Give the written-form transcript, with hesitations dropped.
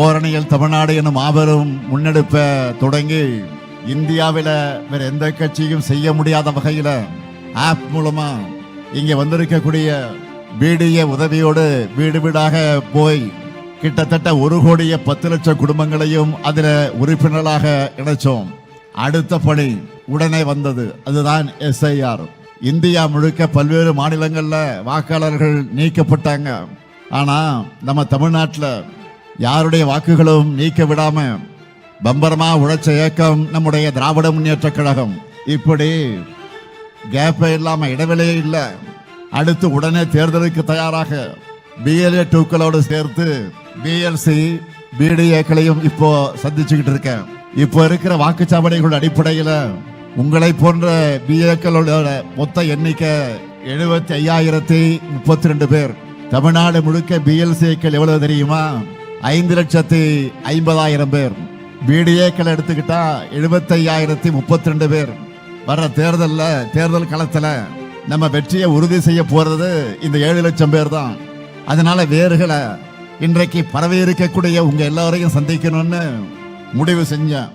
ஓரணியில் தமிழ்நாடு எனும் மாபெரும் முன்னெடுப்பை தொடங்கி இந்தியாவில் வேற எந்த கட்சியும் செய்ய முடியாத வகையில ஆப் மூலமா இங்க வந்திருக்கக்கூடிய பிடிஏ உதவியோடு வீடு வீடாக போய் கிட்டத்தட்ட 1,10,00,000 குடும்பங்களையும் அதுல உறுப்பினர்களாக இணைச்சோம். அடுத்த பணி உடனே வந்தது, அதுதான் SIR. இந்தியா முழுக்க பல்வேறு மாநிலங்கள்ல வாக்காளர்கள் நீக்கப்பட்டாங்க. ஆனா நம்ம தமிழ்நாட்டில் யாருடைய வாக்குகளும் நீக்க விடாம பம்பரமா உழைச்ச இயக்கம் நம்முடைய திராவிட முன்னேற்ற கழகம். இப்படி கேப்பே இல்லாம இடைவெளியே இல்லை. அடுத்து உடனே தேர்தலுக்கு தயாராக BLA 2க்களோடு சேர்த்து BLC BDAக்களையும் இப்போ சந்திச்சுக்கிட்டு இருக்கேன். இப்போ இருக்கிற வாக்குச்சாவடிகளோட அடிப்படையில் உங்களை போன்ற BAக்களோட மொத்த எண்ணிக்கை 75,032 பேர். தமிழ்நாடு முழுக்க BLCக்கள் எவ்வளவு தெரியுமா? 5,50,000 பேர். BDAக்கள் எடுத்துக்கிட்டா 75,032 பேர். வர்ற தேர்தல் களத்துல நம்ம வெற்றியை உறுதி செய்ய போறது இந்த 7 லட்சம் பேர் தான். அதனால வேறுகளை இன்றைக்கு பரவி இருக்கக்கூடிய உங்க எல்லாரையும் சந்திக்கணும்னு முடிவு செஞ்சேன்.